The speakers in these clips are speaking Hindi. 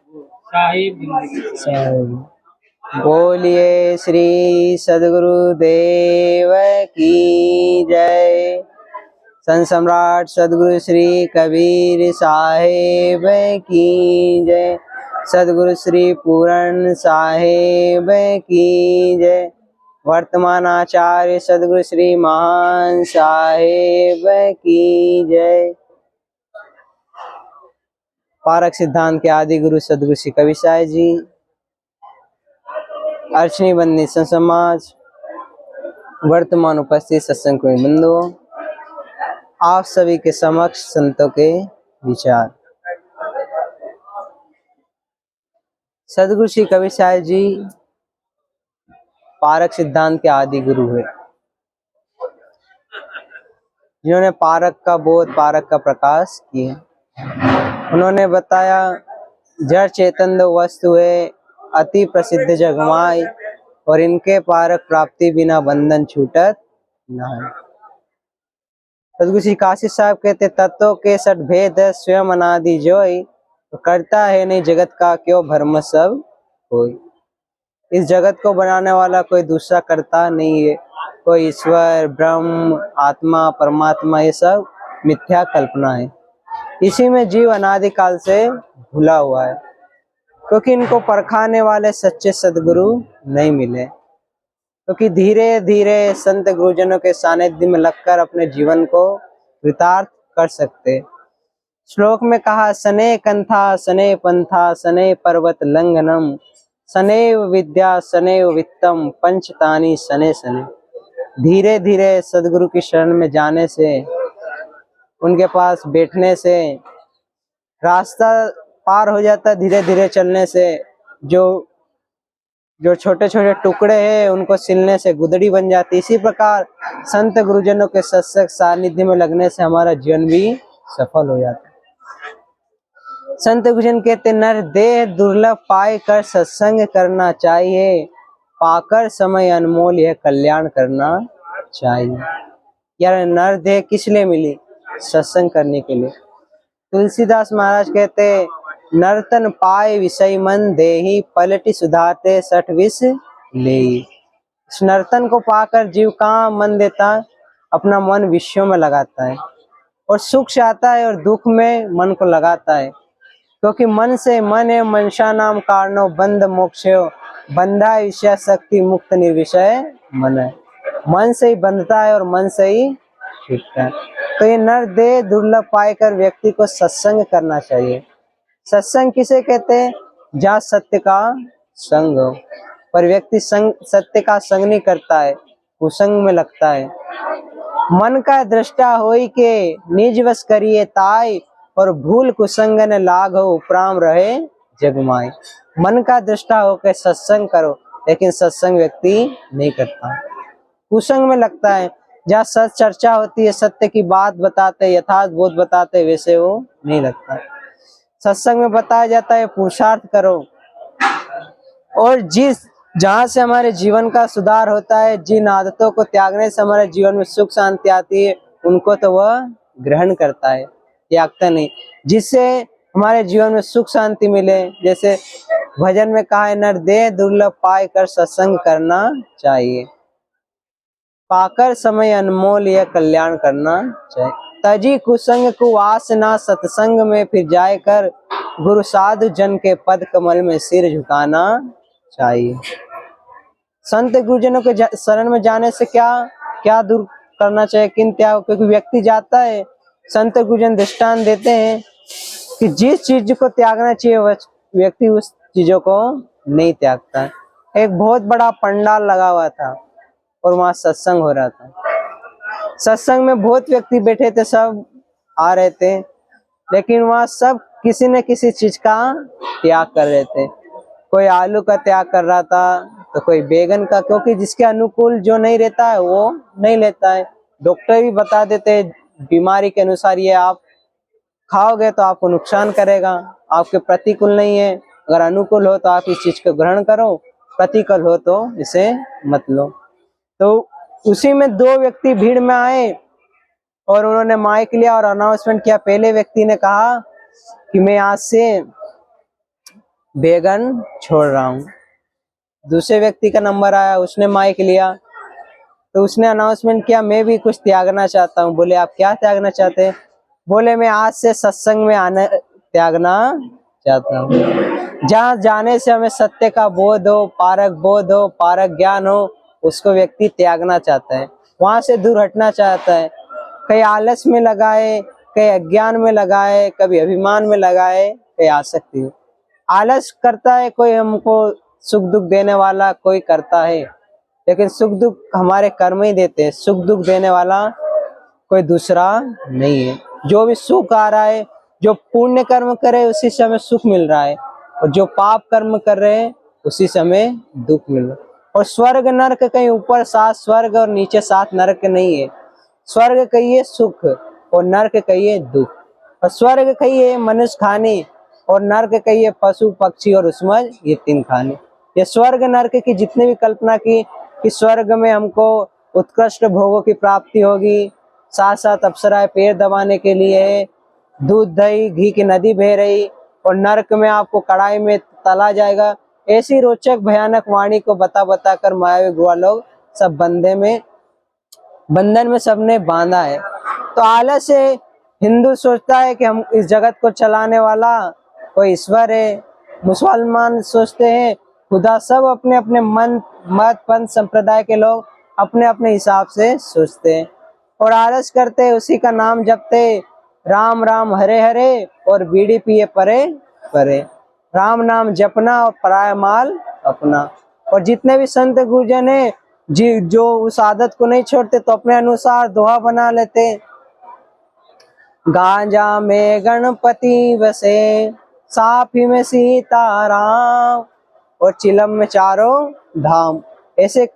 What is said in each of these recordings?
साहिब जिंदगी। बोलिए श्री सद्गुरुदेव की जय। संत सम्राट सद्गुरु श्री कबीर साहेब की जय। सद्गुरु श्री पूरण साहेब की जय। वर्तमान आचार्य सद्गुरु श्री महान साहेब की जय। पारक सिद्धांत के आदि गुरु सद्गुरु श्री कबीर साहेब जी, अर्चनी बंदी संत समाज, वर्तमान उपस्थित सत्संग बंधुओं, आप सभी के समक्ष संतों के विचार। सद्गुरु श्री कबीर साहेब जी पारक सिद्धांत के आदि गुरु है, जिन्होंने पारक का बोध, पारक का प्रकाश किया। उन्होंने बताया जड़ चेतन दो वस्तु है, अति प्रसिद्ध जगमाई, और इनके पारक प्राप्ति बिना बंधन छूटत न है। सद्गुरु श्री काशी साहब कहते तत्वों के सठ भेद स्वयं अनादि जोई, तो करता है नहीं जगत का क्यों भ्रम सब कोई। इस जगत को बनाने वाला कोई दूसरा करता नहीं है, कोई ईश्वर, ब्रह्म, आत्मा, परमात्मा, ये सब मिथ्या कल्पना है। इसी में जीव अनादिकाल से भूला हुआ है, क्योंकि इनको परखाने वाले सच्चे सद्गुरु नहीं मिले। क्योंकि धीरे धीरे संत गुरुजनों के सानिध्य में लगकर अपने जीवन को कृतार्थ कर सकते। श्लोक में कहा सने कंथा सने पंथा सने पर्वत लंघनम सनैव विद्या सनैव वित्तम पंचतानी सने सने। धीरे धीरे सद्गुरु की शरण में जाने से, उनके पास बैठने से रास्ता पार हो जाता। धीरे धीरे चलने से जो छोटे छोटे टुकड़े हैं उनको सिलने से गुदड़ी बन जाती। इसी प्रकार संत गुरुजनों के सत्संग सानिध्य में लगने से हमारा जीवन भी सफल हो जाता है। संत गुरुजन कहते नर देह दुर्लभ पाए कर सत्संग करना चाहिए, पाकर समय अनमोल यह कल्याण करना चाहिए। यार नर देह किस लिए मिली? सत्संग करने के लिए। तुलसीदास महाराज कहते नर्तन पाए विषय मन देही पलटी सुधाते सठ विष ले। इस नर्तन को पाकर जीव कहाँ मन देता है? अपना मन विषयों में लगाता है, और सुख से आता है और दुख में मन को लगाता है। क्योंकि मन से मन है मनसा नाम कारणो बंध मोक्षो बंधा विषय शक्ति मुक्त निर्विषय मन है। मन से ही बंधता है और मन से ही छूटता है। तो ये नर देह दुर्लभ पाकर व्यक्ति को सत्संग करना चाहिए। सत्संग किसे कहते हैं? जहाँ सत्य का संग हो। पर व्यक्ति सत्य का संग नहीं करता है, कुसंग में लगता है। मन का दृष्टा होई के निज वश करिए ताई, और भूल कुसंग न लाघो उपराम रहे जगमाई। मन का दृष्टा होकर सत्संग करो, लेकिन सत्संग व्यक्ति नहीं करता, कुसंग में लगता है। जहाँ सच चर्चा होती है, सत्य की बात बताते, यथार्थ बोध बताते, वैसे वो नहीं लगता। सत्संग में बताया जाता है पुरुषार्थ करो, और जहाँ से हमारे जीवन का सुधार होता है, जिन आदतों को त्यागने से हमारे जीवन में सुख शांति आती है, उनको तो वह ग्रहण करता है, त्यागता नहीं। जिससे हमारे जीवन में सुख शांति मिले, जैसे भजन में कहा है नर देह दुर्लभ पाए कर सत्संग करना चाहिए, पाकर समय अनमोल यह कल्याण करना चाहिए। तजी कुसंग कुवासना सत्संग में फिर जाए कर, गुरु साधु जन के पद कमल में सिर झुकाना चाहिए। संत गुरुजनों के शरण में जाने से क्या क्या दूर करना चाहिए, किन त्याग? क्योंकि व्यक्ति जाता है, संत गुरुजन दृष्टांत देते हैं कि जिस चीज को त्यागना चाहिए वह व्यक्ति उस चीजों को नहीं त्यागता है। एक बहुत बड़ा पंडाल लगा हुआ था और वहां सत्संग हो रहा था। सत्संग में बहुत व्यक्ति बैठे थे, सब आ रहे थे, लेकिन वहां सब किसी न किसी चीज का त्याग कर रहे थे। कोई आलू का त्याग कर रहा था, तो कोई बैगन का, क्योंकि जिसके अनुकूल जो नहीं रहता है वो नहीं लेता है। डॉक्टर भी बता देते हैं बीमारी के अनुसार ये आप खाओगे तो आपको नुकसान करेगा, आपके प्रतिकूल नहीं है। अगर अनुकूल हो तो आप इस चीज को ग्रहण करो, प्रतिकूल हो तो इसे मत लो। तो उसी में दो व्यक्ति भीड़ में आए और उन्होंने माइक लिया और अनाउंसमेंट किया। पहले व्यक्ति ने कहा कि मैं आज से बैगन छोड़ रहा हूँ। दूसरे व्यक्ति का नंबर आया, उसने माइक लिया तो उसने अनाउंसमेंट किया, मैं भी कुछ त्यागना चाहता हूँ। बोले आप क्या त्यागना चाहते हैं? बोले मैं आज से सत्संग में आने त्यागना चाहता हूँ। जहाँ जाने से हमें सत्य का बोध हो, पारक ज्ञान हो, उसको व्यक्ति त्यागना चाहता है, वहां से दूर हटना चाहता है। कहीं आलस में लगाए, कहीं अज्ञान में लगाए, कभी अभिमान में लगाए, कहीं आसक्ति हो। आलस करता है कोई हमको सुख दुख देने वाला, कोई करता है, लेकिन सुख दुख हमारे कर्म ही देते हैं। सुख दुख देने वाला कोई दूसरा नहीं है। जो भी सुख आ रहा है, जो पुण्य कर्म करे उसी से हमें सुख मिल रहा है, और जो पाप कर्म कर रहे हैं उसी से हमें दुख मिल रहा है। और स्वर्ग नरक कहीं ऊपर 7 स्वर्ग और नीचे 7 नरक नहीं है। स्वर्ग कहिए सुख और नरक कहिए दुख। और स्वर्ग कहिए मनुष्य खाने और नरक कहिए पशु पक्षी और उसमें ये 3 खाने। ये स्वर्ग नरक की जितने भी कल्पना की कि स्वर्ग में हमको उत्कृष्ट भोगों की प्राप्ति होगी, साथ साथ अप्सराएं पैर दबाने के लिए, दूध दही घी की नदी बह रही, और नरक में आपको कढ़ाई में तला जाएगा, ऐसी रोचक भयानक वाणी को बता बता कर मायावी गुआ लोग सब बंधन में सबने बांधा है। तो आलस से हिंदू सोचता है कि हम इस जगत को चलाने वाला कोई ईश्वर है। मुसलमान सोचते हैं खुदा। सब अपने अपने मत पंथ संप्रदाय के लोग अपने अपने हिसाब से सोचते हैं और आलस करते, उसी का नाम जपते, राम राम हरे हरे और बीड़ी पिए परे परे। राम नाम जपना और पराया माल अपना। और जितने भी संत गुरुजन है जी, जो उस आदत को नहीं छोड़ते तो अपने अनुसार दोहा बना लेते। गांजा में गणपति बसे, साफी में सीताराम और चिलम में चारों धाम। ऐसे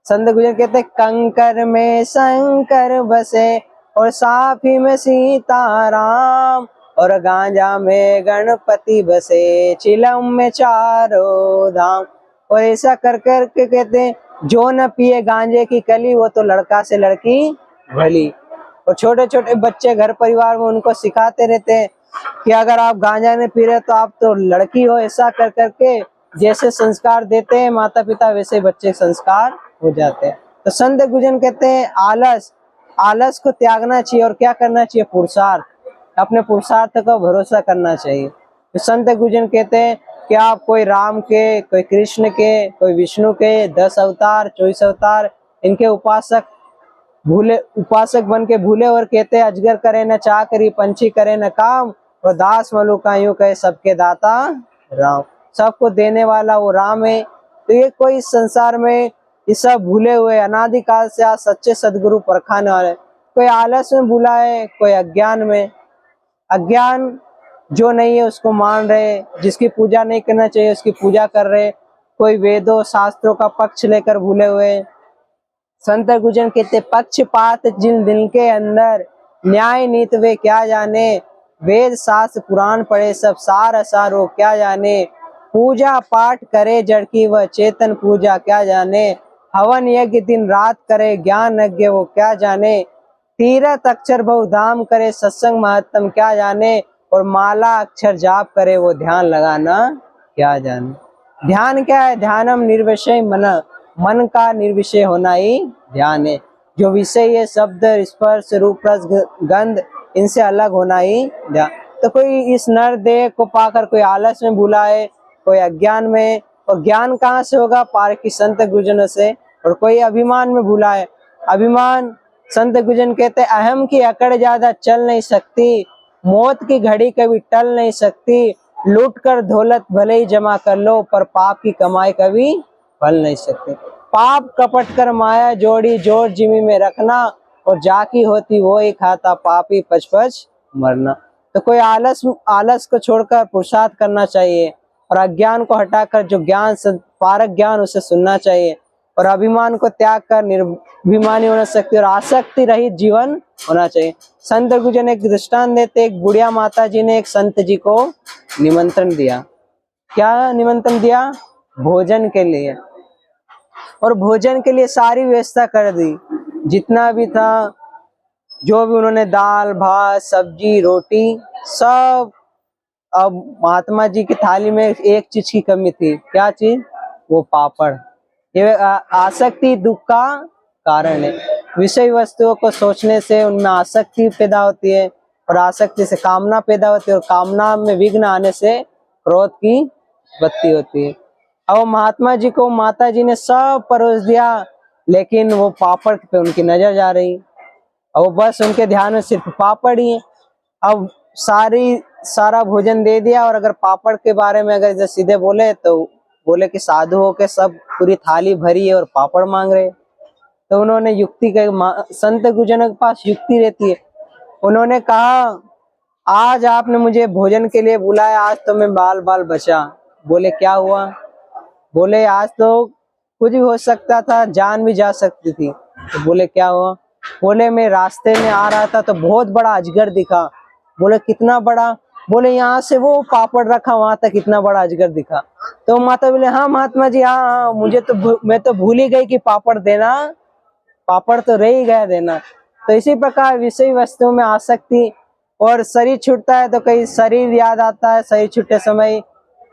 संत गुजर कहते हैं, कंकर में शंकर बसे और साफी में सीताराम और गांजा में गणपति बसे, चिलम में चारों धाम। और ऐसा कर कर के कहते हैं, जो न पिए गांजे की कली वो तो लड़का से लड़की भली। और छोटे छोटे बच्चे घर परिवार में उनको सिखाते रहते हैं कि अगर आप गांजा नहीं पी रहे तो आप तो लड़की हो। ऐसा कर करके जैसे संस्कार देते हैं माता पिता, वैसे बच्चे संस्कार हो जाते हैं। तो संत गुजन कहते हैं आलस को त्यागना चाहिए और क्या करना चाहिए? पुरुषार्थ, अपने पुरुषार्थ का भरोसा करना चाहिए। तो संत गुजन कहते हैं कि आप कोई राम के, कोई कृष्ण के, कोई विष्णु के 10 अवतार 24 अवतार इनके उपासक बन के भूले और कहते हैं, अजगर करे न चाकरी, पंछी करे न काम, और दास मलुका यूं कहे सबके दाता राम। सबको देने वाला वो राम है। तो ये कोई इस संसार में ये सब भूले हुए अनादिकाल से आज सच्चे सदगुरु परखाने वाले, कोई आलस में भूला है, कोई अज्ञान में। अज्ञान जो नहीं है उसको मान रहे, जिसकी पूजा नहीं करना चाहिए उसकी पूजा कर रहे, कोई वेदों शास्त्रों का पक्ष लेकर भूले हुए। संत गुजन कहते, पक्षपात जिन दिल के अंदर, न्याय नीत वे क्या जाने, वेद शास्त्र पुराण पढ़े सब सार असार वो क्या जाने, पूजा पाठ करे जड़ की वह चेतन पूजा क्या जाने, हवन यज्ञ दिन रात करे ज्ञान यज्ञ वो क्या जाने, तीरथ अक्षर बहु धाम करे सत्संग महत्तम क्या जाने, और माला अक्षर जाप करे वो ध्यान लगाना क्या जाने। ध्यान क्या है? ध्यानम निर्विषय मन का निर्विषय होना ही ध्यान है। जो विषय है शब्द स्पर्श रूप रस गंध, इनसे अलग होना ही ध्यान। तो कोई इस नर देह को पाकर कोई आलस में भूला है, कोई अज्ञान में, और ज्ञान कहाँ से होगा? पार की संत गुरुजनों से। और कोई अभिमान में भूला है। अभिमान, संत गुरुजन कहते अहम की अकड़ ज्यादा चल नहीं सकती, मौत की घड़ी कभी टल नहीं सकती, लूट कर दौलत भले ही जमा कर लो पर पाप की कमाई कभी फल नहीं सकते। पाप कपट कर माया जोड़ी जोर जिमी में रखना, और जाकी होती वो ही खाता पापी पच पच मरना। तो कोई आलस को छोड़कर पुरुषार्थ करना चाहिए, और अज्ञान को हटाकर जो ज्ञान पारक ज्ञान उसे सुनना चाहिए, और अभिमान को त्याग कर निर्भिमानी होना सकती और आसक्ति रहित जीवन होना चाहिए। संत गुरुजन एक दृष्टांत देते, एक बुढ़िया माता जी ने एक संत जी को निमंत्रण दिया। क्या निमंत्रण दिया? भोजन के लिए। और भोजन के लिए सारी व्यवस्था कर दी, जितना भी था, जो भी उन्होंने दाल भात सब्जी रोटी सब अब महात्मा जी की थाली में एक चीज की कमी थी, क्या चीज? वो पापड़। ये आसक्ति दुख का कारण है। विषय वस्तुओं को सोचने से उनमें आसक्ति पैदा होती है, और आसक्ति से कामना पैदा होती है, और कामना में विघ्न आने से क्रोध की उत्पत्ति होती है। अब महात्मा जी को माता जी ने सब परोस दिया, लेकिन वो पापड़ पे उनकी नजर जा रही, और वो बस उनके ध्यान में सिर्फ पापड़ ही है। अब सारा भोजन दे दिया, और अगर पापड़ के बारे में अगर सीधे बोले तो बोले कि साधु होके सब पूरी थाली भरी है और पापड़ मांग रहे। तो उन्होंने युक्ति संत गुरुजनों के पास युक्ति रहती है। उन्होंने कहा, आज आपने मुझे भोजन के लिए बुलाया, आज तो मैं बाल बाल बचा। बोले क्या हुआ? बोले आज तो कुछ भी हो सकता था, जान भी जा सकती थी। तो बोले क्या हुआ? बोले मैं रास्ते में आ रहा था तो बहुत बड़ा अजगर दिखा। बोले कितना बड़ा? बोले यहाँ से वो पापड़ रखा वहां तक इतना बड़ा अजगर दिखा। तो माता बोले हाँ महात्मा जी, हाँ मैं तो भूल ही गई कि पापड़ देना, पापड़ तो रह ही गया देना। तो इसी प्रकार विषय वस्तुओं में आसक्ति, और शरीर छूटता है तो कहीं शरीर याद आता है, शरीर छूटते समय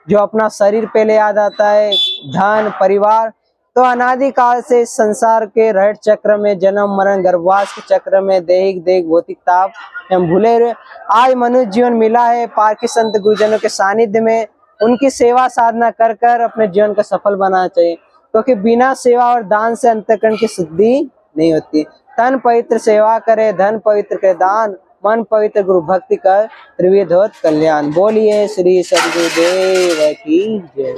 जो अपना शरीर पहले याद आता है, धन परिवार। तो अनादि काल से इस संसार के रहट चक्र में, जन्म मरण गर्भवास के चक्र में, दैहिक देह भौतिक ताप हम भूले रहे। आज मनुष्य जीवन मिला है पार के संत गुरुजनों के सानिध्य में, उनकी सेवा साधना कर कर अपने जीवन को सफल बनाना चाहिए, क्योंकि बिना सेवा और दान से अंतःकरण की शुद्धि नहीं होती। तन पवित्र सेवा करे, धन पवित्र करे दान, मन पवित्र गुरु भक्ति कर, त्रिविध होत कल्याण। बोलिए श्री सद्गुरुदेव की जय।